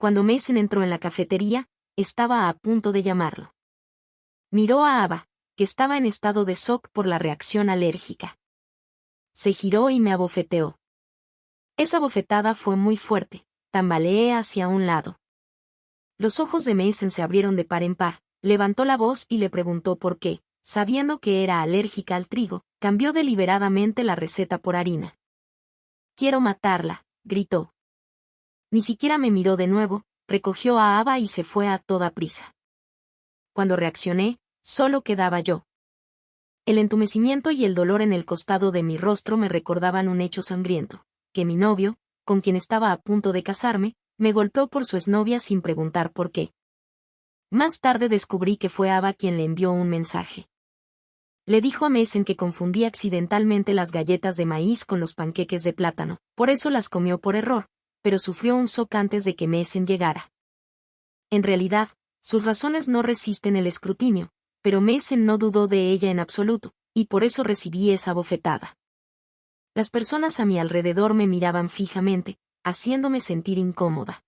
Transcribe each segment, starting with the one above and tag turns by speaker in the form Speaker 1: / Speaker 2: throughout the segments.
Speaker 1: Cuando Mason entró en la cafetería, estaba a punto de llamarlo. Miró a Ava, que estaba en estado de shock por la reacción alérgica. Se giró y me abofeteó. Esa bofetada fue muy fuerte, tambaleé hacia un lado. Los ojos de Mason se abrieron de par en par, levantó la voz y le preguntó por qué, sabiendo que era alérgica al trigo, cambió deliberadamente la receta por harina. «Quiero matarla», gritó. Ni siquiera me miró de nuevo, recogió a Ava y se fue a toda prisa. Cuando reaccioné, solo quedaba yo. El entumecimiento y el dolor en el costado de mi rostro me recordaban un hecho sangriento, que mi novio, con quien estaba a punto de casarme, me golpeó por su exnovia sin preguntar por qué. Más tarde descubrí que fue Ava quien le envió un mensaje. Le dijo a Mason que confundía accidentalmente las galletas de maíz con los panqueques de plátano, por eso las comió por error, pero sufrió un shock antes de que Mason llegara. En realidad, sus razones no resisten el escrutinio, pero Mason no dudó de ella en absoluto, y por eso recibí esa bofetada. Las personas a mi alrededor me miraban fijamente, haciéndome sentir incómoda.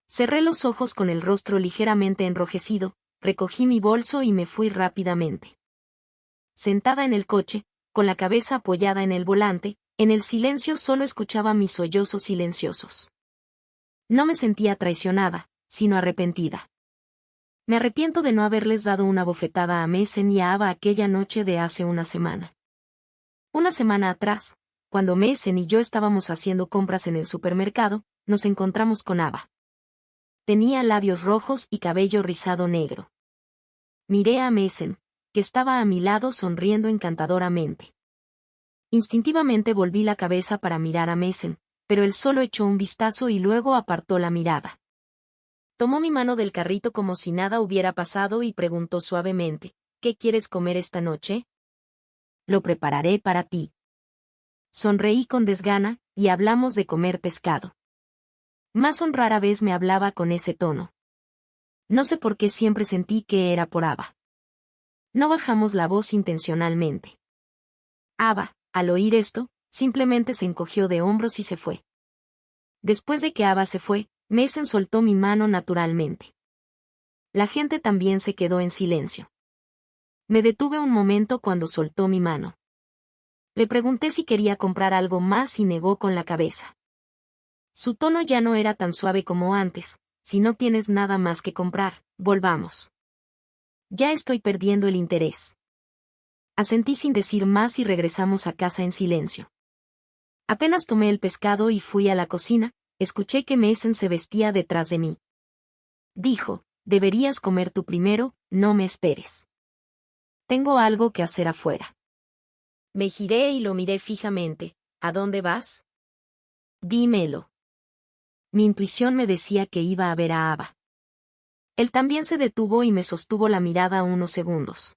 Speaker 1: Cerré los ojos con el rostro ligeramente enrojecido, recogí mi bolso y me fui rápidamente. Sentada en el coche, con la cabeza apoyada en el volante, en el silencio solo escuchaba mis sollozos silenciosos. No me sentía traicionada, sino arrepentida. Me arrepiento de no haberles dado una bofetada a Mason y a Ava aquella noche de hace una semana. Una semana atrás, cuando Mason y yo estábamos haciendo compras en el supermercado, nos encontramos con Ava. Tenía labios rojos y cabello rizado negro. Miré a Mason, que estaba a mi lado sonriendo encantadoramente. Instintivamente volví la cabeza para mirar a Mason, pero él solo echó un vistazo y luego apartó la mirada. Tomó mi mano del carrito como si nada hubiera pasado y preguntó suavemente, «¿Qué quieres comer esta noche?» «Lo prepararé para ti». Sonreí con desgana, y hablamos de comer pescado. Mason rara vez me hablaba con ese tono. No sé por qué siempre sentí que era por Ava. No bajamos la voz intencionalmente. Ava, al oír esto, simplemente se encogió de hombros y se fue. Después de que Ava se fue, Mason soltó mi mano naturalmente. La gente también se quedó en silencio. Me detuve un momento cuando soltó mi mano. Le pregunté si quería comprar algo más y negó con la cabeza. Su tono ya no era tan suave como antes. «Si no tienes nada más que comprar, volvamos». Ya estoy perdiendo el interés. Asentí sin decir más y regresamos a casa en silencio. Apenas tomé el pescado y fui a la cocina, escuché que Mason se vestía detrás de mí. Dijo, «Deberías comer tú primero, no me esperes. Tengo algo que hacer afuera». Me giré y lo miré fijamente. «¿A dónde vas?» «Dímelo». Mi intuición me decía que iba a ver a Ava. Él también se detuvo y me sostuvo la mirada unos segundos.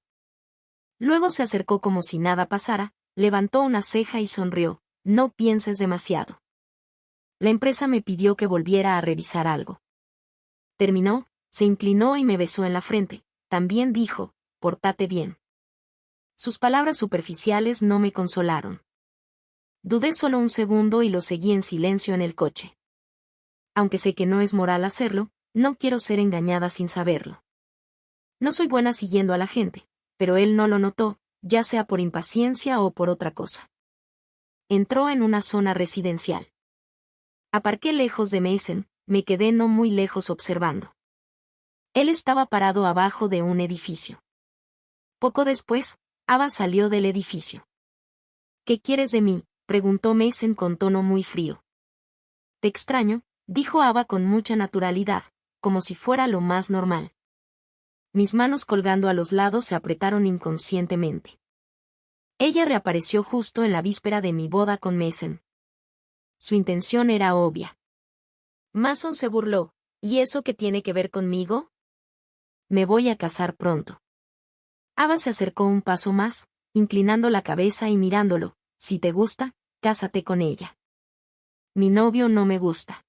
Speaker 1: Luego se acercó como si nada pasara, levantó una ceja y sonrió. «No pienses demasiado. La empresa me pidió que volviera a revisar algo». Terminó, se inclinó y me besó en la frente. También dijo, «Pórtate bien». Sus palabras superficiales no me consolaron. Dudé solo un segundo y lo seguí en silencio en el coche. Aunque sé que no es moral hacerlo, no quiero ser engañada sin saberlo. No soy buena siguiendo a la gente, pero él no lo notó, ya sea por impaciencia o por otra cosa. Entró en una zona residencial. Aparqué lejos de Mason, me quedé no muy lejos observando. Él estaba parado abajo de un edificio. Poco después, Ava salió del edificio. «¿Qué quieres de mí?», preguntó Mason con tono muy frío. «Te extraño», dijo Ava con mucha naturalidad, como si fuera lo más normal. Mis manos colgando a los lados se apretaron inconscientemente. Ella reapareció justo en la víspera de mi boda con Mason. Su intención era obvia. Mason se burló. «¿Y eso qué tiene que ver conmigo?» «Me voy a casar pronto». Ava se acercó un paso más, inclinando la cabeza y mirándolo. «Si te gusta, cásate con ella». «Mi novio no me gusta».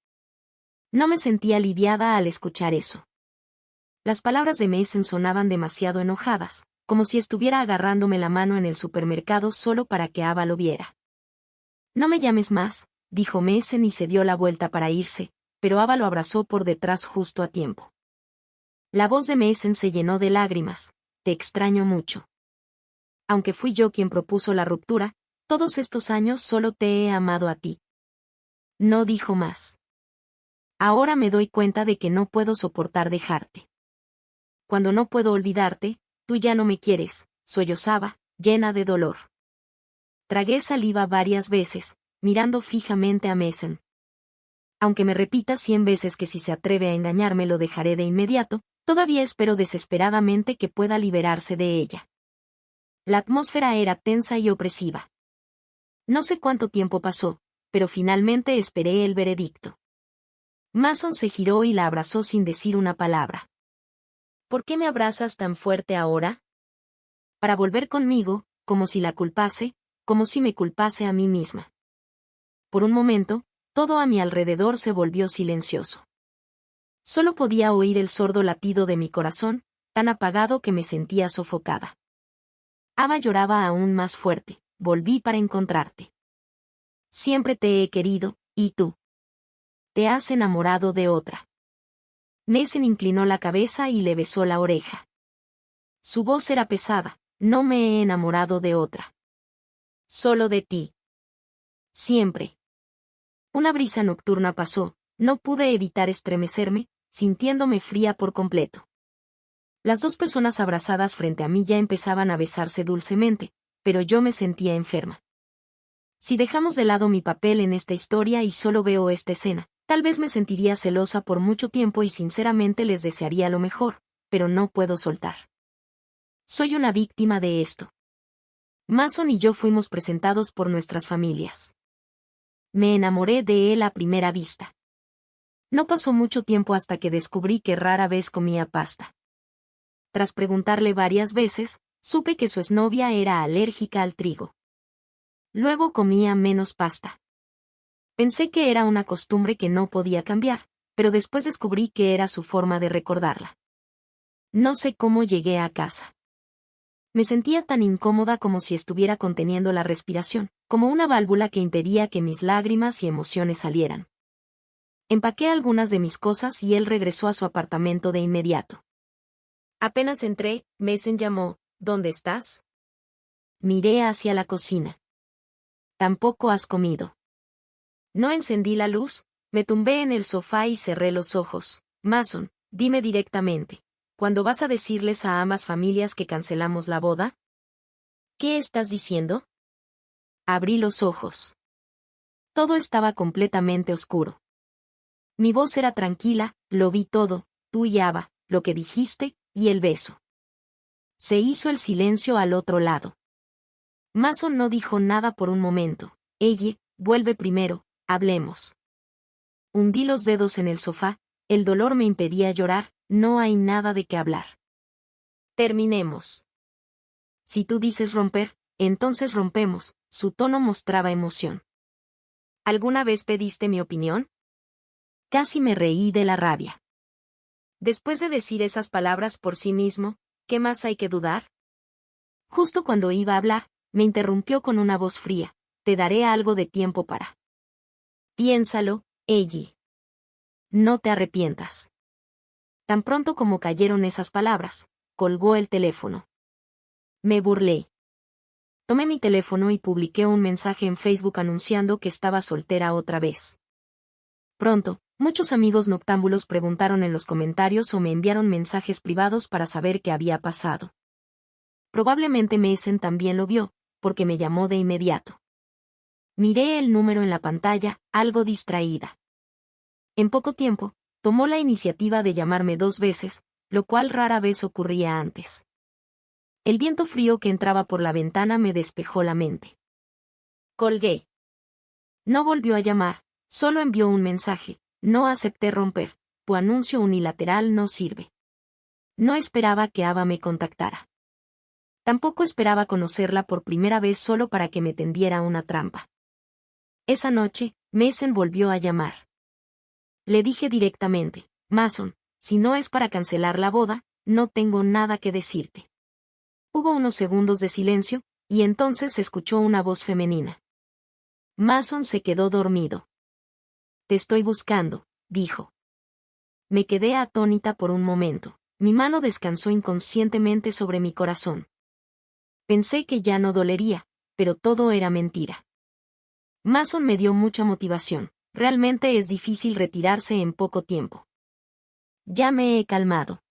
Speaker 1: No me sentí aliviada al escuchar eso. Las palabras de Mason sonaban demasiado enojadas, como si estuviera agarrándome la mano en el supermercado solo para que Ava lo viera. «No me llames más», dijo Mason y se dio la vuelta para irse, pero Ava lo abrazó por detrás justo a tiempo. La voz de Mason se llenó de lágrimas. Te extraño mucho. Aunque fui yo quien propuso la ruptura, todos estos años solo te he amado a ti. No dijo más. Ahora me doy cuenta de que no puedo soportar dejarte. Cuando no puedo olvidarte, tú ya no me quieres, sollozaba, llena de dolor. Tragué saliva varias veces, mirando fijamente a Mason. Aunque me repita 100 veces que si se atreve a engañarme lo dejaré de inmediato, todavía espero desesperadamente que pueda liberarse de ella. La atmósfera era tensa y opresiva. No sé cuánto tiempo pasó, pero finalmente esperé el veredicto. Mason se giró y la abrazó sin decir una palabra. ¿Por qué me abrazas tan fuerte ahora? Para volver conmigo, como si la culpase, como si me culpase a mí misma. Por un momento, todo a mi alrededor se volvió silencioso. Solo podía oír el sordo latido de mi corazón, tan apagado que me sentía sofocada. Ava lloraba aún más fuerte. Volví para encontrarte. Siempre te he querido, ¿y tú? Te has enamorado de otra. Mason inclinó la cabeza y le besó la oreja. Su voz era pesada. No me he enamorado de otra. Solo de ti. Siempre. Una brisa nocturna pasó. No pude evitar estremecerme, sintiéndome fría por completo. Las dos personas abrazadas frente a mí ya empezaban a besarse dulcemente, pero yo me sentía enferma. Si dejamos de lado mi papel en esta historia y solo veo esta escena, tal vez me sentiría celosa por mucho tiempo y sinceramente les desearía lo mejor, pero no puedo soltar. Soy una víctima de esto. Mason y yo fuimos presentados por nuestras familias. Me enamoré de él a primera vista. No pasó mucho tiempo hasta que descubrí que rara vez comía pasta. Tras preguntarle varias veces, supe que su exnovia era alérgica al trigo. Luego comía menos pasta. Pensé que era una costumbre que no podía cambiar, pero después descubrí que era su forma de recordarla. No sé cómo llegué a casa. Me sentía tan incómoda como si estuviera conteniendo la respiración, como una válvula que impedía que mis lágrimas y emociones salieran. Empaqué algunas de mis cosas y él regresó a su apartamento de inmediato. Apenas entré, Mason llamó, ¿dónde estás? Miré hacia la cocina. Tampoco has comido. No encendí la luz, me tumbé en el sofá y cerré los ojos. Mason, dime directamente, ¿cuándo vas a decirles a ambas familias que cancelamos la boda? ¿Qué estás diciendo? Abrí los ojos. Todo estaba completamente oscuro. Mi voz era tranquila, lo vi todo, tú y Ava, lo que dijiste, y el beso. Se hizo el silencio al otro lado. Mason no dijo nada por un momento. Ella, vuelve primero, hablemos. Hundí los dedos en el sofá, el dolor me impedía llorar, no hay nada de qué hablar. Terminemos. Si tú dices romper, entonces rompemos, su tono mostraba emoción. ¿Alguna vez pediste mi opinión? Casi me reí de la rabia. Después de decir esas palabras por sí mismo, ¿qué más hay que dudar? Justo cuando iba a hablar, me interrumpió con una voz fría. Te daré algo de tiempo para. Piénsalo, Ellie. No te arrepientas. Tan pronto como cayeron esas palabras, colgó el teléfono. Me burlé. Tomé mi teléfono y publiqué un mensaje en Facebook anunciando que estaba soltera otra vez. Pronto, muchos amigos noctámbulos preguntaron en los comentarios o me enviaron mensajes privados para saber qué había pasado. Probablemente Mason también lo vio, porque me llamó de inmediato. Miré el número en la pantalla, algo distraída. En poco tiempo, tomó la iniciativa de llamarme 2 veces, lo cual rara vez ocurría antes. El viento frío que entraba por la ventana me despejó la mente. Colgué. No volvió a llamar, solo envió un mensaje. No acepté romper, tu anuncio unilateral no sirve. No esperaba que Ava me contactara. Tampoco esperaba conocerla por primera vez solo para que me tendiera una trampa. Esa noche, Mason volvió a llamar. Le dije directamente, Mason, si no es para cancelar la boda, no tengo nada que decirte. Hubo unos segundos de silencio, y entonces se escuchó una voz femenina. Mason se quedó dormido. Te estoy buscando, dijo. Me quedé atónita por un momento. Mi mano descansó inconscientemente sobre mi corazón. Pensé que ya no dolería, pero todo era mentira. Mason me dio mucha motivación. Realmente es difícil retirarse en poco tiempo. Ya me he calmado.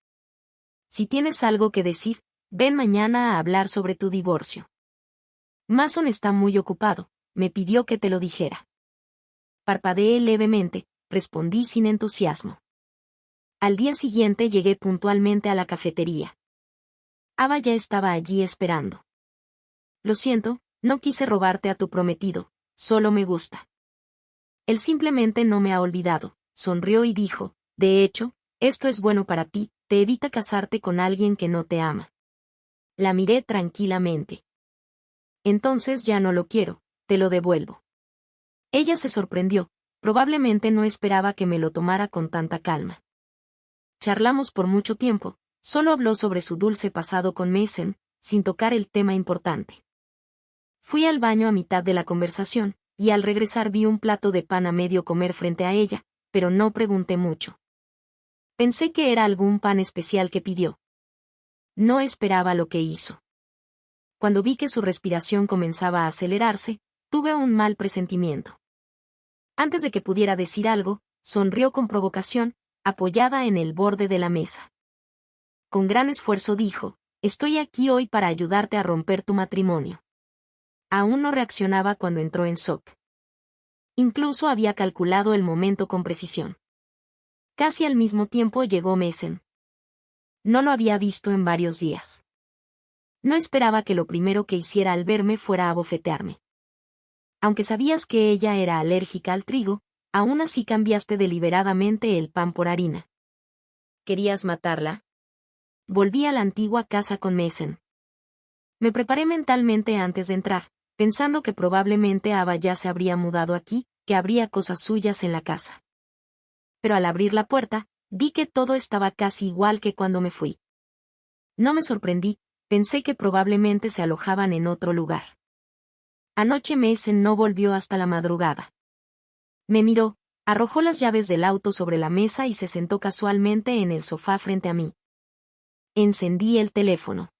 Speaker 1: Si tienes algo que decir, ven mañana a hablar sobre tu divorcio. Mason está muy ocupado, me pidió que te lo dijera. Parpadeé levemente, respondí sin entusiasmo. Al día siguiente llegué puntualmente a la cafetería. Ava ya estaba allí esperando. Lo siento, no quise robarte a tu prometido, solo me gusta. Él simplemente no me ha olvidado, sonrió y dijo, de hecho, esto es bueno para ti, te evita casarte con alguien que no te ama. La miré tranquilamente. Entonces ya no lo quiero, te lo devuelvo. Ella se sorprendió, probablemente no esperaba que me lo tomara con tanta calma. Charlamos por mucho tiempo, solo habló sobre su dulce pasado con Mason, sin tocar el tema importante. Fui al baño a mitad de la conversación, y al regresar vi un plato de pan a medio comer frente a ella, pero no pregunté mucho. Pensé que era algún pan especial que pidió. No esperaba lo que hizo. Cuando vi que su respiración comenzaba a acelerarse, tuve un mal presentimiento. Antes de que pudiera decir algo, sonrió con provocación, apoyada en el borde de la mesa. Con gran esfuerzo dijo, estoy aquí hoy para ayudarte a romper tu matrimonio. Aún no reaccionaba cuando entró en shock. Incluso había calculado el momento con precisión. Casi al mismo tiempo llegó Mason. No lo había visto en varios días. No esperaba que lo primero que hiciera al verme fuera abofetearme. Aunque sabías que ella era alérgica al trigo, aún así cambiaste deliberadamente el pan por harina. ¿Querías matarla? Volví a la antigua casa con Mason. Me preparé mentalmente antes de entrar, pensando que probablemente Ava ya se habría mudado aquí, que habría cosas suyas en la casa. Pero al abrir la puerta, vi que todo estaba casi igual que cuando me fui. No me sorprendí, pensé que probablemente se alojaban en otro lugar. Anoche Mason no volvió hasta la madrugada. Me miró, arrojó las llaves del auto sobre la mesa y se sentó casualmente en el sofá frente a mí. Encendí el teléfono.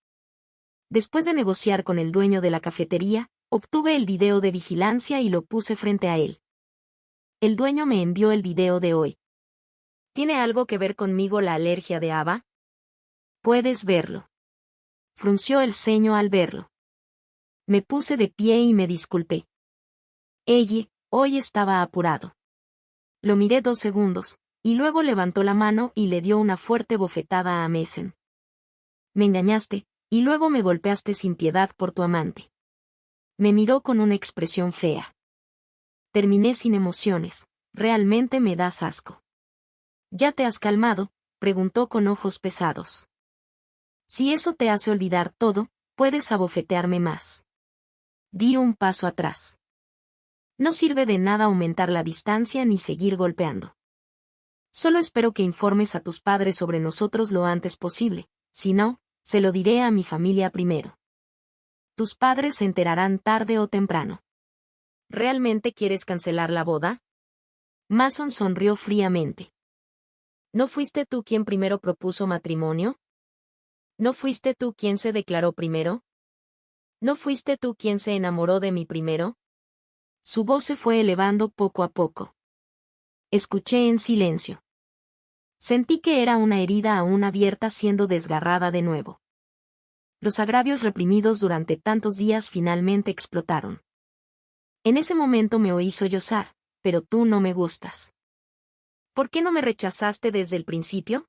Speaker 1: Después de negociar con el dueño de la cafetería, obtuve el video de vigilancia y lo puse frente a él. El dueño me envió el video de hoy. ¿Tiene algo que ver conmigo la alergia de Ava? Puedes verlo. Frunció el ceño al verlo. Me puse de pie y me disculpé. Ella, hoy estaba apurado. Lo miré 2 segundos, y luego levantó la mano y le dio una fuerte bofetada a Mason. Me engañaste, y luego me golpeaste sin piedad por tu amante. Me miró con una expresión fea. Terminé sin emociones, realmente me das asco. ¿Ya te has calmado?, preguntó con ojos pesados. Si eso te hace olvidar todo, puedes abofetearme más. Di un paso atrás. No sirve de nada aumentar la distancia ni seguir golpeando. Solo espero que informes a tus padres sobre nosotros lo antes posible, si no, se lo diré a mi familia primero. Tus padres se enterarán tarde o temprano. ¿Realmente quieres cancelar la boda? Mason sonrió fríamente. ¿No fuiste tú quien primero propuso matrimonio? ¿No fuiste tú quien se declaró primero? ¿No fuiste tú quien se enamoró de mí primero? Su voz se fue elevando poco a poco. Escuché en silencio. Sentí que era una herida aún abierta siendo desgarrada de nuevo. Los agravios reprimidos durante tantos días finalmente explotaron. En ese momento me oí sollozar, pero tú no me gustas. ¿Por qué no me rechazaste desde el principio?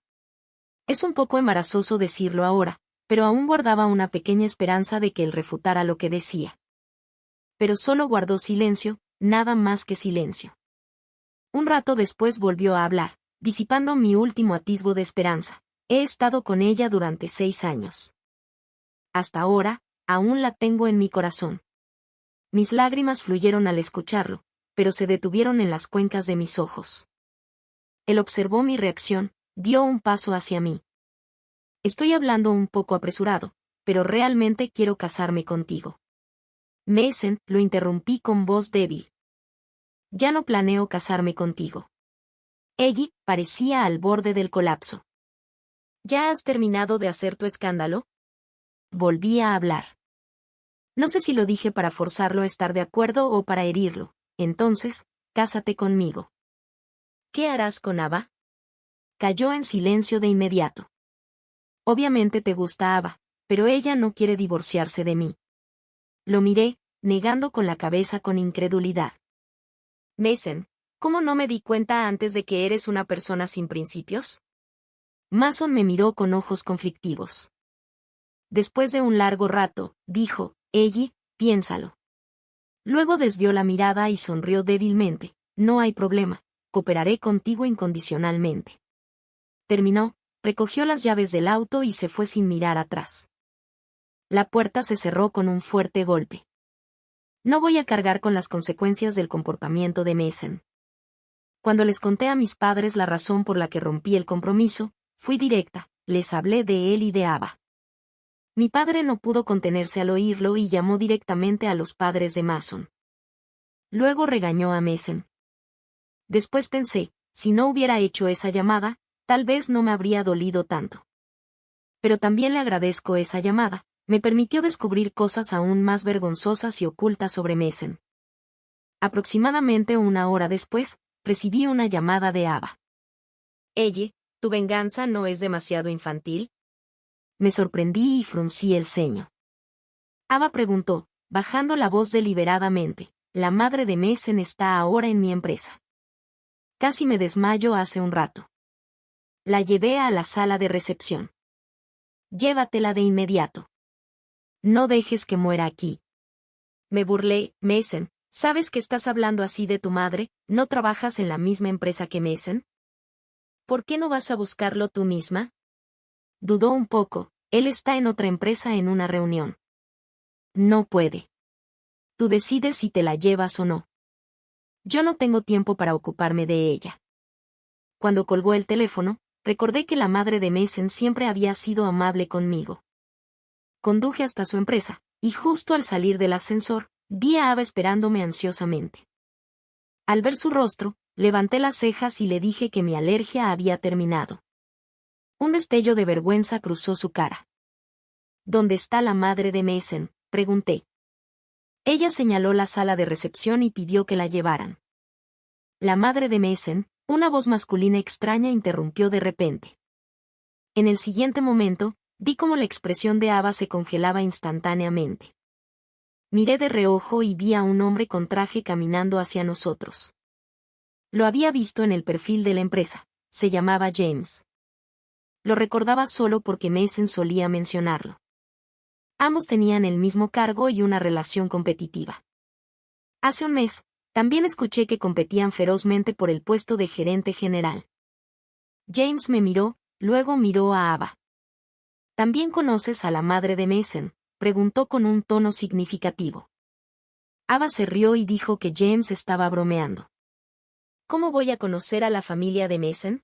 Speaker 1: Es un poco embarazoso decirlo ahora, pero aún guardaba una pequeña esperanza de que él refutara lo que decía. Pero solo guardó silencio, nada más que silencio. Un rato después volvió a hablar, disipando mi último atisbo de esperanza. He estado con ella durante 6 años. Hasta ahora, aún la tengo en mi corazón. Mis lágrimas fluyeron al escucharlo, pero se detuvieron en las cuencas de mis ojos. Él observó mi reacción, dio un paso hacia mí. Estoy hablando un poco apresurado, pero realmente quiero casarme contigo. Mason, lo interrumpí con voz débil. Ya no planeo casarme contigo. Ellie parecía al borde del colapso. ¿Ya has terminado de hacer tu escándalo? Volví a hablar. No sé si lo dije para forzarlo a estar de acuerdo o para herirlo. Entonces, cásate conmigo. ¿Qué harás con Ava? Cayó en silencio de inmediato. Obviamente te gusta Ava, pero ella no quiere divorciarse de mí. Lo miré, negando con la cabeza con incredulidad. Mason, ¿cómo no me di cuenta antes de que eres una persona sin principios? Mason me miró con ojos conflictivos. Después de un largo rato, dijo, Ellie, piénsalo. Luego desvió la mirada y sonrió débilmente. No hay problema, cooperaré contigo incondicionalmente. Terminó, recogió las llaves del auto y se fue sin mirar atrás. La puerta se cerró con un fuerte golpe. No voy a cargar con las consecuencias del comportamiento de Mason. Cuando les conté a mis padres la razón por la que rompí el compromiso, fui directa, les hablé de él y de Ava. Mi padre no pudo contenerse al oírlo y llamó directamente a los padres de Mason. Luego regañó a Mason. Después pensé, si no hubiera hecho esa llamada, tal vez no me habría dolido tanto. Pero también le agradezco esa llamada, me permitió descubrir cosas aún más vergonzosas y ocultas sobre Mason. Aproximadamente una hora después, recibí una llamada de Ava. Ellie, ¿tu venganza no es demasiado infantil? Me sorprendí y fruncí el ceño. Ava preguntó, bajando la voz deliberadamente, la madre de Mason está ahora en mi empresa. Casi me desmayo hace un rato. La llevé a la sala de recepción. Llévatela de inmediato. No dejes que muera aquí. Me burlé, Mason, ¿sabes que estás hablando así de tu madre? ¿No trabajas en la misma empresa que Mason? ¿Por qué no vas a buscarlo tú misma? Dudó un poco, él está en otra empresa en una reunión. No puede. Tú decides si te la llevas o no. Yo no tengo tiempo para ocuparme de ella. Cuando colgó el teléfono, recordé que la madre de Mason siempre había sido amable conmigo. Conduje hasta su empresa, y justo al salir del ascensor, vi a Ava esperándome ansiosamente. Al ver su rostro, levanté las cejas y le dije que mi alergia había terminado. Un destello de vergüenza cruzó su cara. ¿Dónde está la madre de Mason?, pregunté. Ella señaló la sala de recepción y pidió que la llevaran. La madre de Mason, una voz masculina extraña interrumpió de repente. En el siguiente momento, vi cómo la expresión de Ava se congelaba instantáneamente. Miré de reojo y vi a un hombre con traje caminando hacia nosotros. Lo había visto en el perfil de la empresa, se llamaba James. Lo recordaba solo porque Mason solía mencionarlo. Ambos tenían el mismo cargo y una relación competitiva. Hace un mes, también escuché que competían ferozmente por el puesto de gerente general. James me miró, luego miró a Ava. ¿También conoces a la madre de Mason?, preguntó con un tono significativo. Ava se rió y dijo que James estaba bromeando. ¿Cómo voy a conocer a la familia de Mason?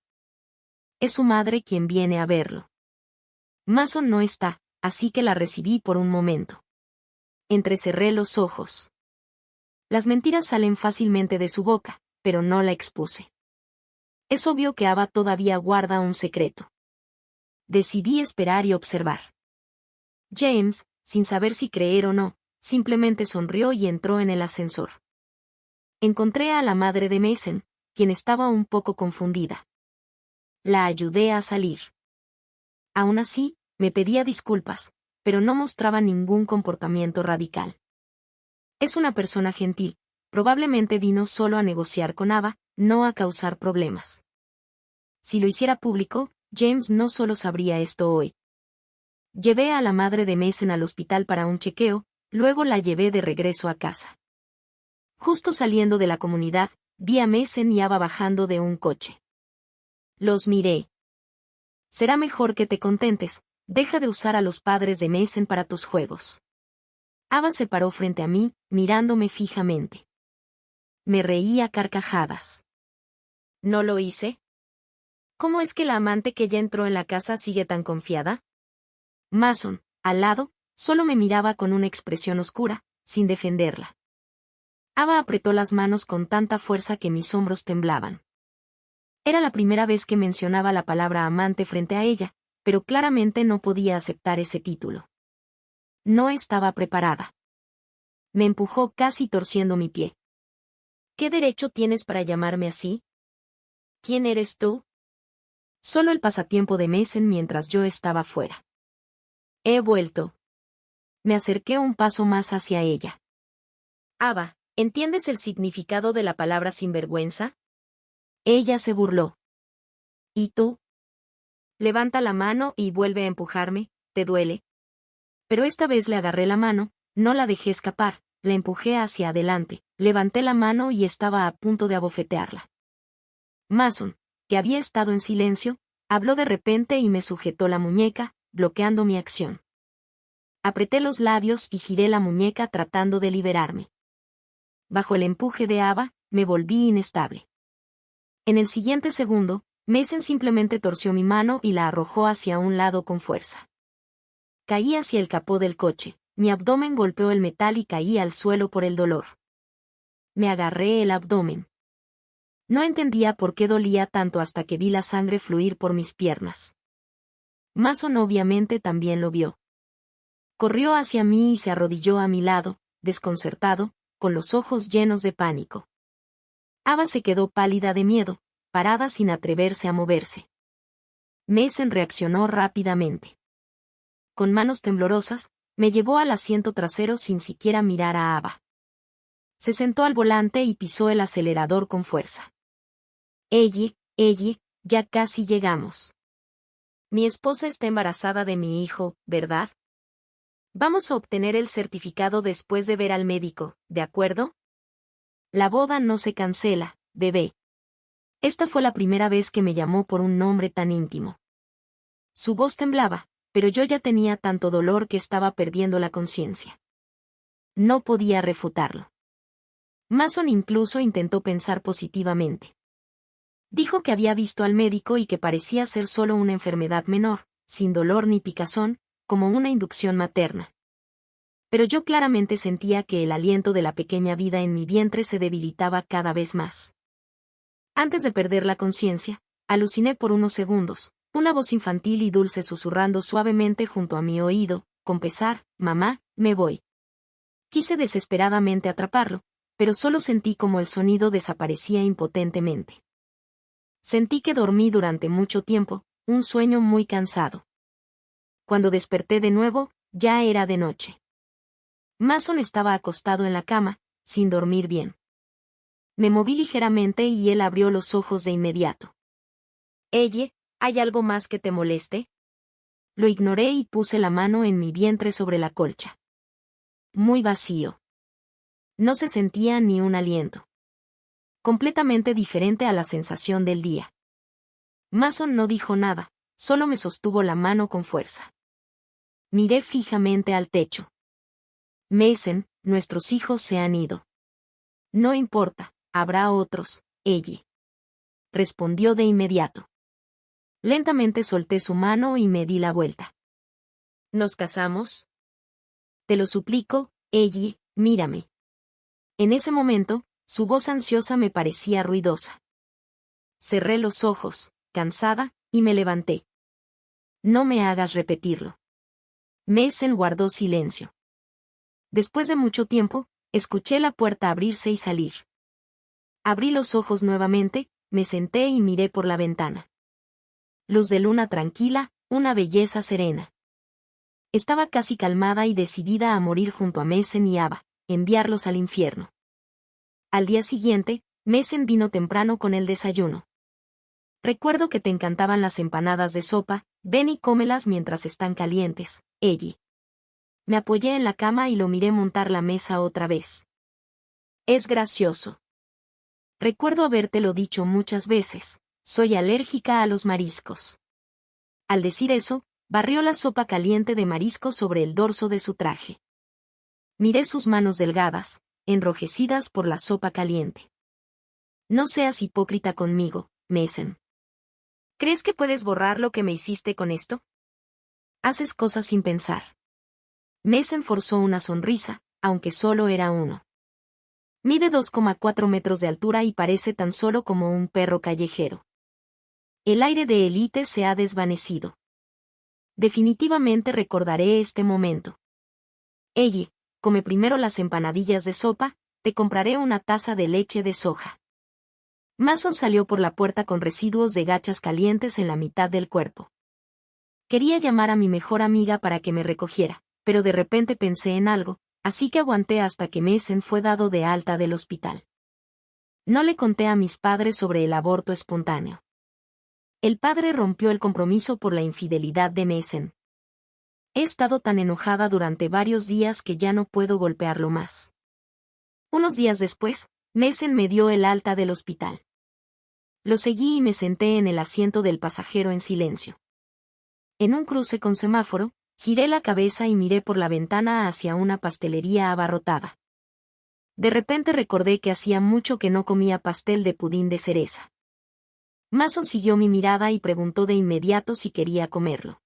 Speaker 1: Es su madre quien viene a verlo. Mason no está, así que la recibí por un momento. Entrecerré los ojos. Las mentiras salen fácilmente de su boca, pero no la expuse. Es obvio que Ava todavía guarda un secreto. Decidí esperar y observar. James, sin saber si creer o no, simplemente sonrió y entró en el ascensor. Encontré a la madre de Mason, quien estaba un poco confundida. La ayudé a salir. Aún así, me pedía disculpas, pero no mostraba ningún comportamiento radical. Es una persona gentil, probablemente vino solo a negociar con Ava, no a causar problemas. Si lo hiciera público, James no solo sabría esto hoy. Llevé a la madre de Mason al hospital para un chequeo, luego la llevé de regreso a casa. Justo saliendo de la comunidad, vi a Mason y Ava bajando de un coche. Los miré. Será mejor que te contentes, deja de usar a los padres de Mason para tus juegos. Ava se paró frente a mí, mirándome fijamente. Me reí a carcajadas. ¿No lo hice? ¿Cómo es que la amante que ya entró en la casa sigue tan confiada? Mason, al lado, solo me miraba con una expresión oscura, sin defenderla. Ava apretó las manos con tanta fuerza que mis hombros temblaban. Era la primera vez que mencionaba la palabra amante frente a ella, pero claramente no podía aceptar ese título. No estaba preparada. Me empujó casi torciendo mi pie. ¿Qué derecho tienes para llamarme así? ¿Quién eres tú? Solo el pasatiempo de Mason mientras yo estaba fuera. He vuelto. Me acerqué un paso más hacia ella. Ava, ¿entiendes el significado de la palabra sinvergüenza? Ella se burló. ¿Y tú? Levanta la mano y vuelve a empujarme, ¿te duele? Pero esta vez le agarré la mano, no la dejé escapar, la empujé hacia adelante, levanté la mano y estaba a punto de abofetearla. Mason, que había estado en silencio, habló de repente y me sujetó la muñeca, bloqueando mi acción. Apreté los labios y giré la muñeca tratando de liberarme. Bajo el empuje de Ava, me volví inestable. En el siguiente segundo, Mason simplemente torció mi mano y la arrojó hacia un lado con fuerza. Caí hacia el capó del coche, mi abdomen golpeó el metal y caí al suelo por el dolor. Me agarré el abdomen. No entendía por qué dolía tanto hasta que vi la sangre fluir por mis piernas. Mason obviamente también lo vio. Corrió hacia mí y se arrodilló a mi lado, desconcertado, con los ojos llenos de pánico. Ava se quedó pálida de miedo, parada sin atreverse a moverse. Mason reaccionó rápidamente. Con manos temblorosas, me llevó al asiento trasero sin siquiera mirar a Ava. Se sentó al volante y pisó el acelerador con fuerza. Ellie, ya casi llegamos. Mi esposa está embarazada de mi hijo, ¿verdad? Vamos a obtener el certificado después de ver al médico, ¿de acuerdo? La boda no se cancela, bebé. Esta fue la primera vez que me llamó por un nombre tan íntimo. Su voz temblaba, pero yo ya tenía tanto dolor que estaba perdiendo la conciencia. No podía refutarlo. Mason incluso intentó pensar positivamente. Dijo que había visto al médico y que parecía ser solo una enfermedad menor, sin dolor ni picazón, como una inducción materna. Pero yo claramente sentía que el aliento de la pequeña vida en mi vientre se debilitaba cada vez más. Antes de perder la conciencia, aluciné por unos segundos, una voz infantil y dulce susurrando suavemente junto a mi oído, con pesar, mamá, me voy. Quise desesperadamente atraparlo, pero solo sentí como el sonido desaparecía impotentemente. Sentí que dormí durante mucho tiempo, un sueño muy cansado. Cuando desperté de nuevo, ya era de noche. Mason estaba acostado en la cama, sin dormir bien. Me moví ligeramente y él abrió los ojos de inmediato. «Ellie, ¿hay algo más que te moleste?» Lo ignoré y puse la mano en mi vientre sobre la colcha. Muy vacío. No se sentía ni un aliento. Completamente diferente a la sensación del día. Mason no dijo nada, solo me sostuvo la mano con fuerza. Miré fijamente al techo. Mason, nuestros hijos se han ido. No importa, habrá otros, Ellie. Respondió de inmediato. Lentamente solté su mano y me di la vuelta. ¿Nos casamos? Te lo suplico, Ellie, mírame. En ese momento, su voz ansiosa me parecía ruidosa. Cerré los ojos, cansada, y me levanté. No me hagas repetirlo. Mason guardó silencio. Después de mucho tiempo, escuché la puerta abrirse y salir. Abrí los ojos nuevamente, me senté y miré por la ventana. Luz de luna tranquila, una belleza serena. Estaba casi calmada y decidida a morir junto a Mason y Ava, enviarlos al infierno. Al día siguiente, Mason vino temprano con el desayuno. Recuerdo que te encantaban las empanadas de sopa, ven y cómelas mientras están calientes, Ellie. Me apoyé en la cama y lo miré montar la mesa otra vez. Es gracioso. Recuerdo habértelo dicho muchas veces, soy alérgica a los mariscos. Al decir eso, barrió la sopa caliente de marisco sobre el dorso de su traje. Miré sus manos delgadas, enrojecidas por la sopa caliente. No seas hipócrita conmigo, Mason. ¿Crees que puedes borrar lo que me hiciste con esto? Haces cosas sin pensar. Mason forzó una sonrisa, aunque solo era uno. Mide 2,4 metros de altura y parece tan solo como un perro callejero. El aire de élite se ha desvanecido. Definitivamente recordaré este momento. Ella, come primero las empanadillas de sopa, te compraré una taza de leche de soja. Mason salió por la puerta con residuos de gachas calientes en la mitad del cuerpo. Quería llamar a mi mejor amiga para que me recogiera, pero de repente pensé en algo, así que aguanté hasta que Mason fue dado de alta del hospital. No le conté a mis padres sobre el aborto espontáneo. El padre rompió el compromiso por la infidelidad de Mason. He estado tan enojada durante varios días que ya no puedo golpearlo más. Unos días después, Mason me dio el alta del hospital. Lo seguí y me senté en el asiento del pasajero en silencio. En un cruce con semáforo, giré la cabeza y miré por la ventana hacia una pastelería abarrotada. De repente recordé que hacía mucho que no comía pastel de pudín de cereza. Mason siguió mi mirada y preguntó de inmediato si quería comerlo.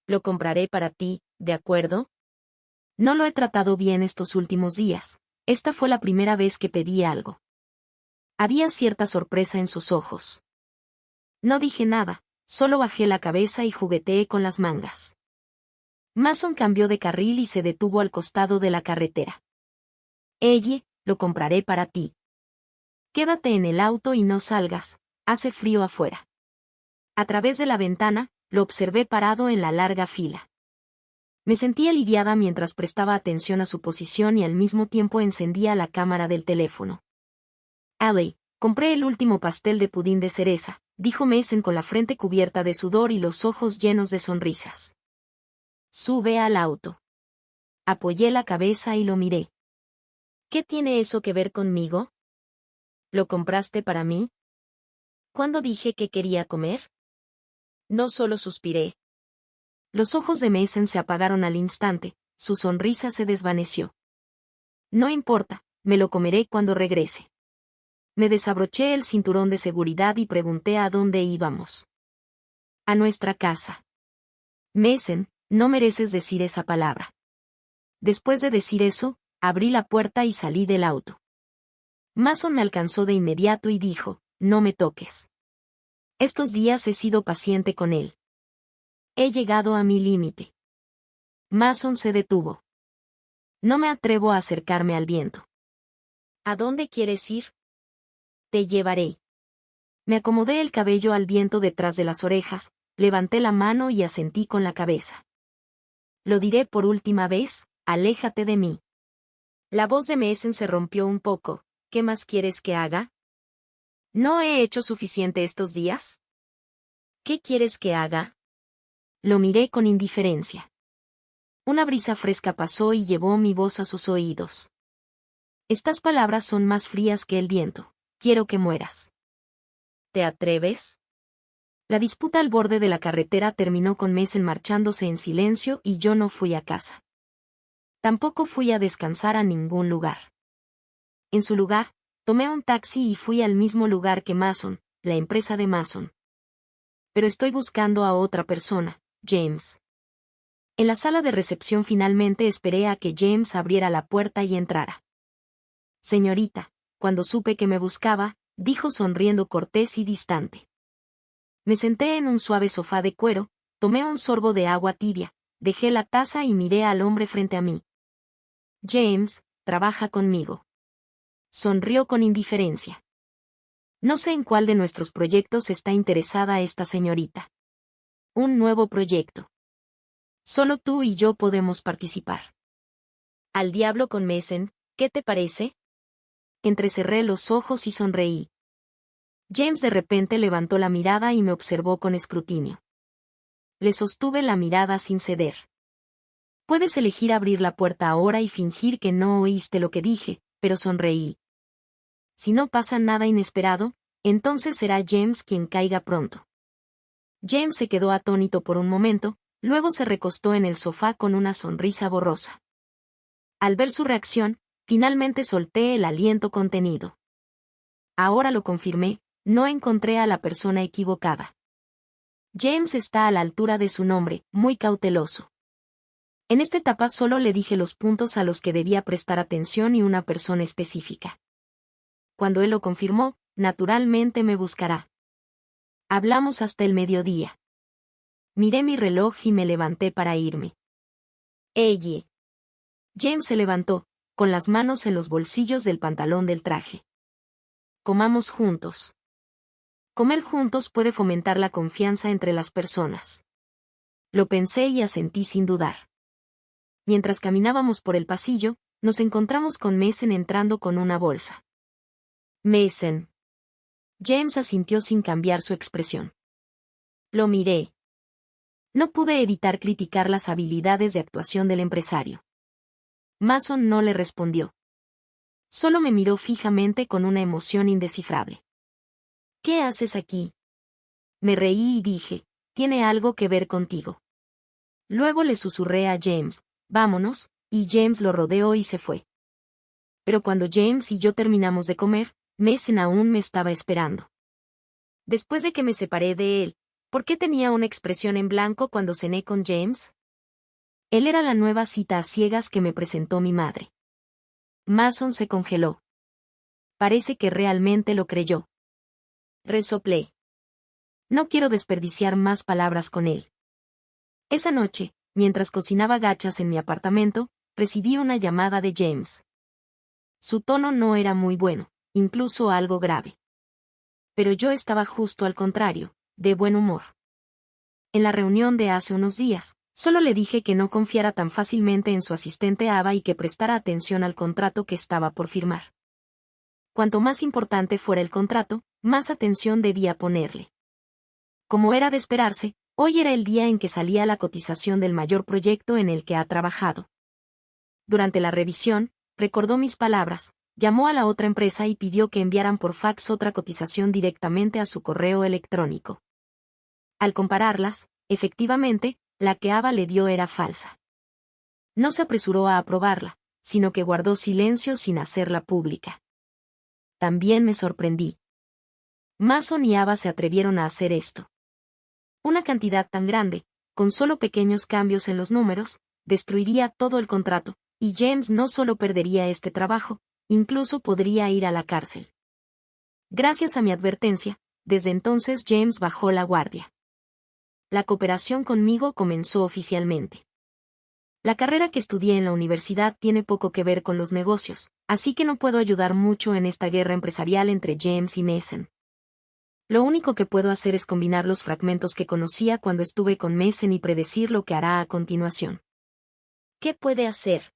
Speaker 1: Lo compraré para ti, ¿de acuerdo? No lo he tratado bien estos últimos días. Esta fue la primera vez que pedí algo. Había cierta sorpresa en sus ojos. No dije nada, solo bajé la cabeza y jugueteé con las mangas. Mason cambió de carril y se detuvo al costado de la carretera. Ella, lo compraré para ti. Quédate en el auto y no salgas, hace frío afuera. A través de la ventana, lo observé parado en la larga fila. Me sentí aliviada mientras prestaba atención a su posición y al mismo tiempo encendía la cámara del teléfono. Allie, compré el último pastel de pudín de cereza, dijo Mason con la frente cubierta de sudor y los ojos llenos de sonrisas. Sube al auto. Apoyé la cabeza y lo miré. ¿Qué tiene eso que ver conmigo? ¿Lo compraste para mí? ¿Cuándo dije que quería comer? No solo suspiré. Los ojos de Mason se apagaron al instante, su sonrisa se desvaneció. No importa, me lo comeré cuando regrese. Me desabroché el cinturón de seguridad y pregunté a dónde íbamos. A nuestra casa. Mason, no mereces decir esa palabra. Después de decir eso, abrí la puerta y salí del auto. Mason me alcanzó de inmediato y dijo, no me toques. Estos días he sido paciente con él. He llegado a mi límite. Mason se detuvo. No me atrevo a acercarme al viento. ¿A dónde quieres ir? Te llevaré. Me acomodé el cabello al viento detrás de las orejas, levanté la mano y asentí con la cabeza. Lo diré por última vez, aléjate de mí. La voz de Mason se rompió un poco. ¿Qué más quieres que haga? ¿No he hecho suficiente estos días? ¿Qué quieres que haga? Lo miré con indiferencia. Una brisa fresca pasó y llevó mi voz a sus oídos. Estas palabras son más frías que el viento. Quiero que mueras. ¿Te atreves? La disputa al borde de la carretera terminó con Mason marchándose en silencio y yo no fui a casa. Tampoco fui a descansar a ningún lugar. En su lugar, tomé un taxi y fui al mismo lugar que Mason, la empresa de Mason. Pero estoy buscando a otra persona, James. En la sala de recepción finalmente esperé a que James abriera la puerta y entrara. Señorita, cuando supe que me buscaba, dijo sonriendo cortés y distante. Me senté en un suave sofá de cuero, tomé un sorbo de agua tibia, dejé la taza y miré al hombre frente a mí. James, trabaja conmigo. Sonrió con indiferencia. No sé en cuál de nuestros proyectos está interesada esta señorita. Un nuevo proyecto. Solo tú y yo podemos participar. Al diablo con Mason, ¿qué te parece? Entrecerré los ojos y sonreí. James de repente levantó la mirada y me observó con escrutinio. Le sostuve la mirada sin ceder. Puedes elegir abrir la puerta ahora y fingir que no oíste lo que dije, pero sonreí. Si no pasa nada inesperado, entonces será James quien caiga pronto. James se quedó atónito por un momento, luego se recostó en el sofá con una sonrisa borrosa. Al ver su reacción, finalmente solté el aliento contenido. Ahora lo confirmé, no encontré a la persona equivocada. James está a la altura de su nombre, muy cauteloso. En esta etapa solo le dije los puntos a los que debía prestar atención y una persona específica. Cuando él lo confirmó, naturalmente me buscará. Hablamos hasta el mediodía. Miré mi reloj y me levanté para irme. ¡Ey! James se levantó, con las manos en los bolsillos del pantalón del traje. Comamos juntos. Comer juntos puede fomentar la confianza entre las personas. Lo pensé y asentí sin dudar. Mientras caminábamos por el pasillo, nos encontramos con Mason entrando con una bolsa. Mason. James asintió sin cambiar su expresión. Lo miré. No pude evitar criticar las habilidades de actuación del empresario. Mason no le respondió. Solo me miró fijamente con una emoción indescifrable. ¿Qué haces aquí? Me reí y dije, tiene algo que ver contigo. Luego le susurré a James, vámonos, y James lo rodeó y se fue. Pero cuando James y yo terminamos de comer, Mason aún me estaba esperando. Después de que me separé de él, ¿por qué tenía una expresión en blanco cuando cené con James? Él era la nueva cita a ciegas que me presentó mi madre. Mason se congeló. Parece que realmente lo creyó. Resoplé. No quiero desperdiciar más palabras con él. Esa noche, mientras cocinaba gachas en mi apartamento, recibí una llamada de James. Su tono no era muy bueno, incluso algo grave. Pero yo estaba justo al contrario, de buen humor. En la reunión de hace unos días, solo le dije que no confiara tan fácilmente en su asistente Ava y que prestara atención al contrato que estaba por firmar. Cuanto más importante fuera el contrato, más atención debía ponerle. Como era de esperarse, hoy era el día en que salía la cotización del mayor proyecto en el que ha trabajado. Durante la revisión, recordó mis palabras, llamó a la otra empresa y pidió que enviaran por fax otra cotización directamente a su correo electrónico. Al compararlas, efectivamente, la que Ava le dio era falsa. No se apresuró a aprobarla, sino que guardó silencio sin hacerla pública. También me sorprendí. Mason y Ava se atrevieron a hacer esto. Una cantidad tan grande, con solo pequeños cambios en los números, destruiría todo el contrato, y James no solo perdería este trabajo, incluso podría ir a la cárcel. Gracias a mi advertencia, desde entonces James bajó la guardia. La cooperación conmigo comenzó oficialmente. La carrera que estudié en la universidad tiene poco que ver con los negocios, así que no puedo ayudar mucho en esta guerra empresarial entre James y Mason. Lo único que puedo hacer es combinar los fragmentos que conocía cuando estuve con Mason y predecir lo que hará a continuación. ¿Qué puede hacer?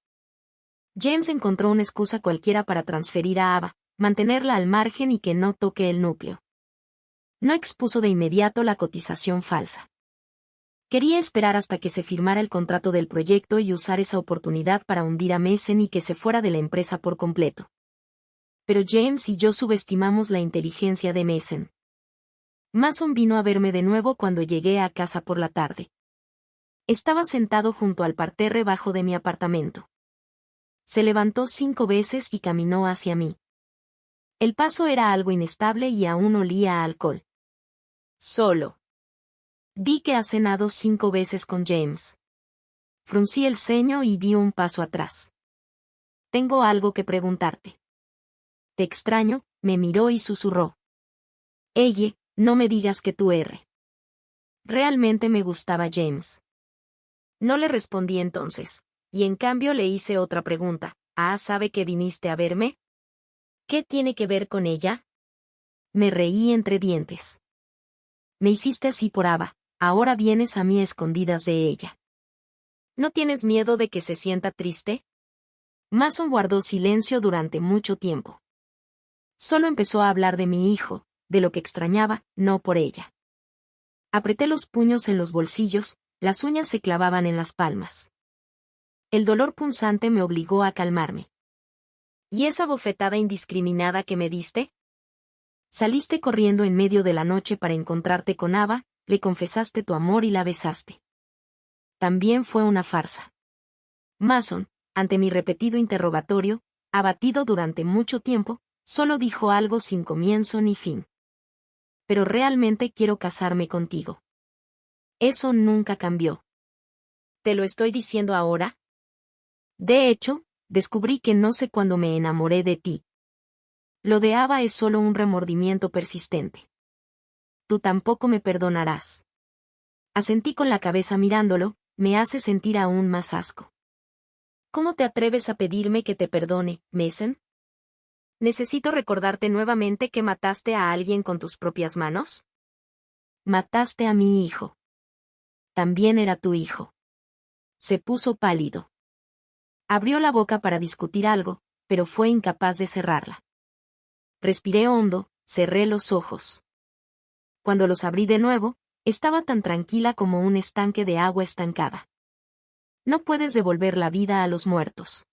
Speaker 1: James encontró una excusa cualquiera para transferir a Ava, mantenerla al margen y que no toque el núcleo. No expuso de inmediato la cotización falsa. Quería esperar hasta que se firmara el contrato del proyecto y usar esa oportunidad para hundir a Mason y que se fuera de la empresa por completo. Pero James y yo subestimamos la inteligencia de Mason. Mason vino a verme de nuevo cuando llegué a casa por la tarde. Estaba sentado junto al parterre bajo de mi apartamento. Se levantó 5 veces y caminó hacia mí. El paso era algo inestable y aún olía a alcohol. Solo. Vi que ha cenado 5 veces con James. Fruncí el ceño y di un paso atrás. Tengo algo que preguntarte. Te extraño, me miró y susurró. Ella, no me digas que tú R. Realmente me gustaba James. No le respondí entonces, y en cambio le hice otra pregunta. ¿Sabe que viniste a verme? ¿Qué tiene que ver con ella? Me reí entre dientes. Me hiciste así por Ava, ahora vienes a mí a escondidas de ella. ¿No tienes miedo de que se sienta triste? Mason guardó silencio durante mucho tiempo. Solo empezó a hablar de mi hijo, de lo que extrañaba, no por ella. Apreté los puños en los bolsillos, las uñas se clavaban en las palmas. El dolor punzante me obligó a calmarme. ¿Y esa bofetada indiscriminada que me diste? Saliste corriendo en medio de la noche para encontrarte con Ava, le confesaste tu amor y la besaste. También fue una farsa. Mason, ante mi repetido interrogatorio, abatido durante mucho tiempo, solo dijo algo sin comienzo ni fin. Pero realmente quiero casarme contigo. Eso nunca cambió. ¿Te lo estoy diciendo ahora? De hecho, descubrí que no sé cuándo me enamoré de ti. Lo de Ava es solo un remordimiento persistente. tú tampoco me perdonarás. Asentí con la cabeza mirándolo, me hace sentir aún más asco. ¿Cómo te atreves a pedirme que te perdone, Mason? ¿Necesito recordarte nuevamente que mataste a alguien con tus propias manos? Mataste a mi hijo. También era tu hijo. Se puso pálido. Abrió la boca para discutir algo, pero fue incapaz de cerrarla. Respiré hondo, cerré los ojos. Cuando los abrí de nuevo, estaba tan tranquila como un estanque de agua estancada. No puedes devolver la vida a los muertos.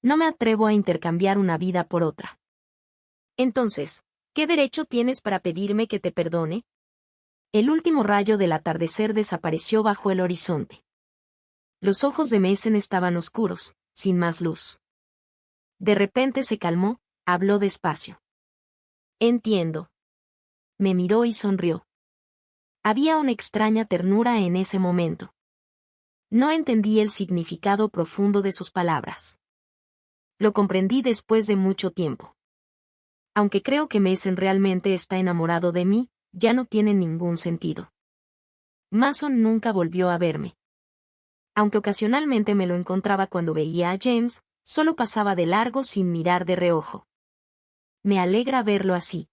Speaker 1: No me atrevo a intercambiar una vida por otra. Entonces, ¿qué derecho tienes para pedirme que te perdone? El último rayo del atardecer desapareció bajo el horizonte. Los ojos de Mason estaban oscuros, sin más luz. De repente se calmó, habló despacio. Entiendo. Me miró y sonrió. Había una extraña ternura en ese momento. No entendí el significado profundo de sus palabras. Lo comprendí después de mucho tiempo. Aunque creo que Mason realmente está enamorado de mí, ya no tiene ningún sentido. Mason nunca volvió a verme. Aunque ocasionalmente me lo encontraba cuando veía a James, solo pasaba de largo sin mirar de reojo. Me alegra verlo así.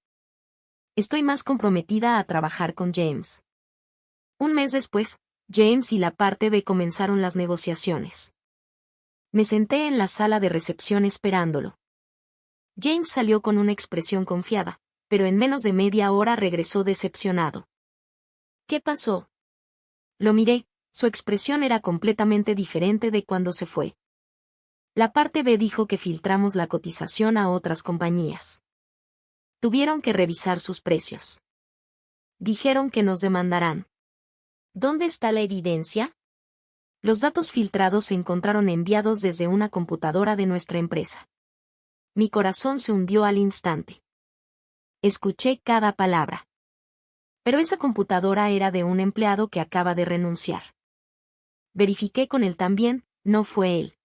Speaker 1: Estoy más comprometida a trabajar con James. Un mes después, James y la parte B comenzaron las negociaciones. Me senté en la sala de recepción esperándolo. James salió con una expresión confiada, pero en menos de media hora regresó decepcionado. ¿Qué pasó? Lo miré, su expresión era completamente diferente de cuando se fue. La parte B dijo que filtramos la cotización a otras compañías. Tuvieron que revisar sus precios. Dijeron que nos demandarán. ¿Dónde está la evidencia? Los datos filtrados se encontraron enviados desde una computadora de nuestra empresa. Mi corazón se hundió al instante. Escuché cada palabra. Pero esa computadora era de un empleado que acaba de renunciar. Verifiqué con él también, no fue él.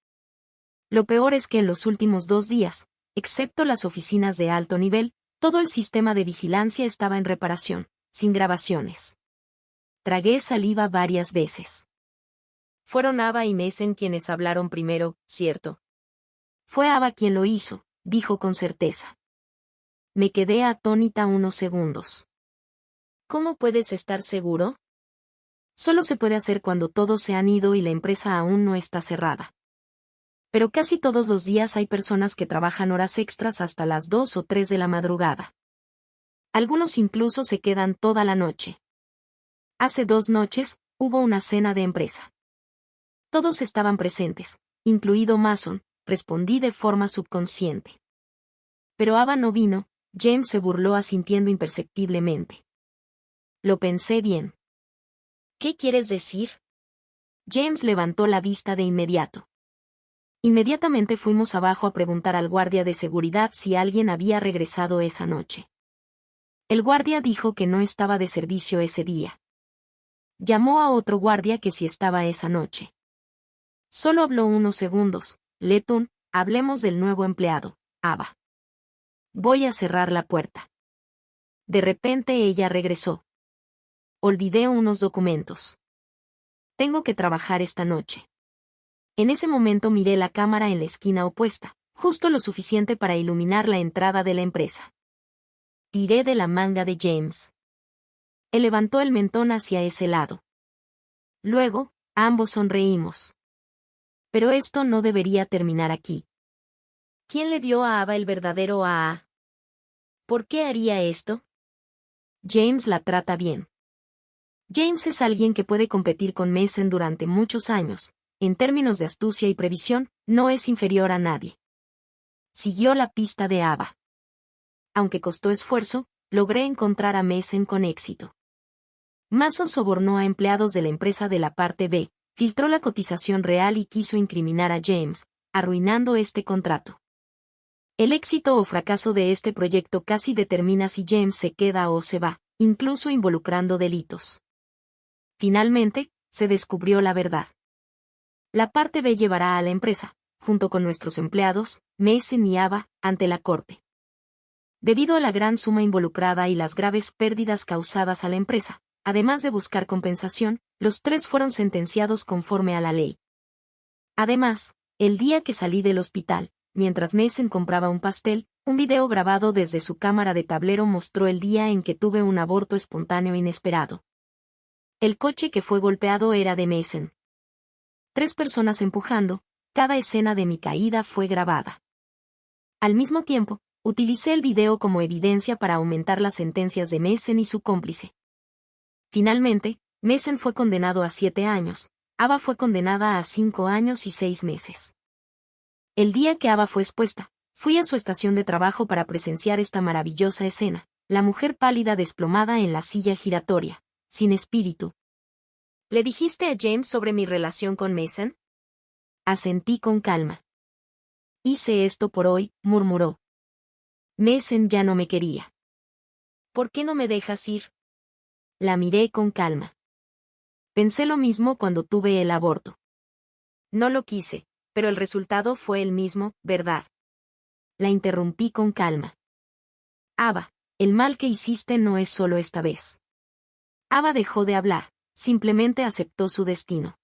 Speaker 1: Lo peor es que en los últimos 2 días, excepto las oficinas de alto nivel, todo el sistema de vigilancia estaba en reparación, sin grabaciones. Tragué saliva varias veces. Fueron Ava y Mason quienes hablaron primero, ¿cierto? Fue Ava quien lo hizo, dijo con certeza. Me quedé atónita unos segundos. ¿Cómo puedes estar seguro? Solo se puede hacer cuando todos se han ido y la empresa aún no está cerrada. Pero casi todos los días hay personas que trabajan horas extras hasta las 2 o 3 de la madrugada. Algunos incluso se quedan toda la noche. Hace 2 noches, hubo una cena de empresa. Todos estaban presentes, incluido Mason, respondí de forma subconsciente. Pero Ava no vino, James se burló asintiendo imperceptiblemente. Lo pensé bien. ¿Qué quieres decir? James levantó la vista de inmediato. Inmediatamente fuimos abajo a preguntar al guardia de seguridad si alguien había regresado esa noche. El guardia dijo que no estaba de servicio ese día. Llamó a otro guardia que sí estaba esa noche. Solo habló unos segundos. Letton, hablemos del nuevo empleado, Ava. Voy a cerrar la puerta. De repente ella regresó. Olvidé unos documentos. Tengo que trabajar esta noche. En ese momento miré la cámara en la esquina opuesta, justo lo suficiente para iluminar la entrada de la empresa. Tiré de la manga de James. Él levantó el mentón hacia ese lado. Luego, ambos sonreímos. Pero esto no debería terminar aquí. ¿Quién le dio a Ava el verdadero AA? ¿Por qué haría esto? James la trata bien. James es alguien que puede competir con Mason durante muchos años. En términos de astucia y previsión, no es inferior a nadie. Siguió la pista de Ava. Aunque costó esfuerzo, logré encontrar a Mason con éxito. Mason sobornó a empleados de la empresa de la parte B, filtró la cotización real y quiso incriminar a James, arruinando este contrato. El éxito o fracaso de este proyecto casi determina si James se queda o se va, incluso involucrando delitos. Finalmente, se descubrió la verdad. La parte B llevará a la empresa, junto con nuestros empleados, Mason y Ava, ante la corte. Debido a la gran suma involucrada y las graves pérdidas causadas a la empresa, además de buscar compensación, los tres fueron sentenciados conforme a la ley. Además, el día que salí del hospital, mientras Mason compraba un pastel, un video grabado desde su cámara de tablero mostró el día en que tuve un aborto espontáneo inesperado. El coche que fue golpeado era de Mason. 3 personas empujando, cada escena de mi caída fue grabada. Al mismo tiempo, utilicé el video como evidencia para aumentar las sentencias de Mason y su cómplice. Finalmente, Mason fue condenado a 7 años, Ava fue condenada a 5 años y 6 meses. El día que Ava fue expuesta, fui a su estación de trabajo para presenciar esta maravillosa escena, la mujer pálida desplomada en la silla giratoria, sin espíritu. ¿Le dijiste a James sobre mi relación con Mason? Asentí con calma. Hice esto por hoy, murmuró. Mason ya no me quería. ¿Por qué no me dejas ir? La miré con calma. Pensé lo mismo cuando tuve el aborto. No lo quise, pero el resultado fue el mismo, ¿verdad? La interrumpí con calma. Ava, el mal que hiciste no es solo esta vez. Ava dejó de hablar, simplemente aceptó su destino.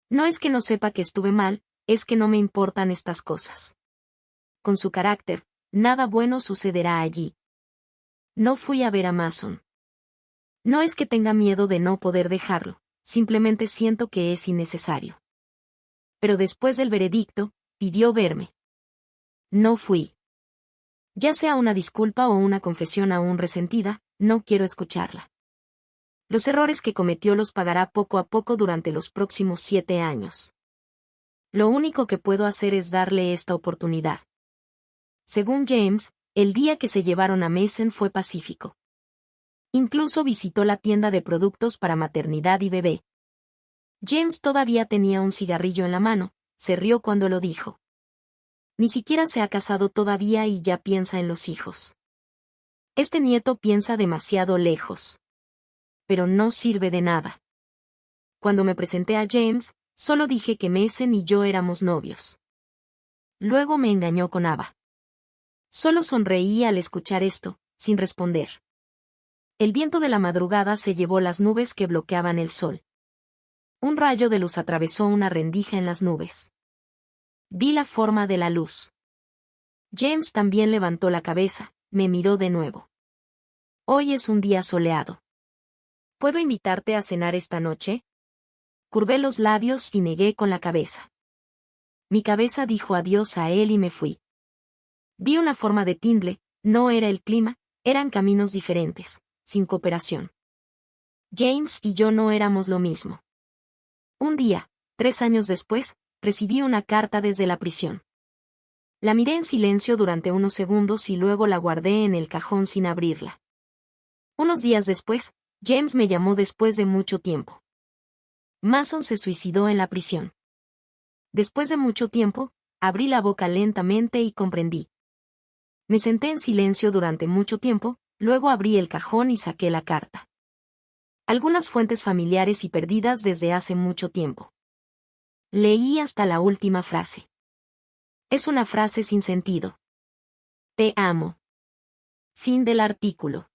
Speaker 1: No es que no sepa que estuve mal, es que no me importan estas cosas. Con su carácter, nada bueno sucederá allí. No fui a ver a Mason. No es que tenga miedo de no poder dejarlo, simplemente siento que es innecesario. Pero después del veredicto, pidió verme. No fui. Ya sea una disculpa o una confesión aún resentida, no quiero escucharla. Los errores que cometió los pagará poco a poco durante los próximos 7 años. Lo único que puedo hacer es darle esta oportunidad. Según James, el día que se llevaron a Mason fue pacífico. Incluso visitó la tienda de productos para maternidad y bebé. James todavía tenía un cigarrillo en la mano, se rió cuando lo dijo. Ni siquiera se ha casado todavía y ya piensa en los hijos. Este nieto piensa demasiado lejos. Pero no sirve de nada. Cuando me presenté a James, solo dije que Mason y yo éramos novios. Luego me engañó con Ava. Solo sonreí al escuchar esto, sin responder. El viento de la madrugada se llevó las nubes que bloqueaban el sol. Un rayo de luz atravesó una rendija en las nubes. Vi la forma de la luz. James también levantó la cabeza, me miró de nuevo. Hoy es un día soleado. ¿Puedo invitarte a cenar esta noche? Curvé los labios y negué con la cabeza. Mi cabeza dijo adiós a él y me fui. Vi una forma de Tindle, no era el clima, eran caminos diferentes, sin cooperación. James y yo no éramos lo mismo. Un día, 3 años después, recibí una carta desde la prisión. La miré en silencio durante unos segundos y luego la guardé en el cajón sin abrirla. Unos días después, James me llamó después de mucho tiempo. Mason se suicidó en la prisión. Después de mucho tiempo, abrí la boca lentamente y comprendí. Me senté en silencio durante mucho tiempo, luego abrí el cajón y saqué la carta. Algunas fuentes familiares y perdidas desde hace mucho tiempo. Leí hasta la última frase. Es una frase sin sentido. Te amo. Fin del artículo.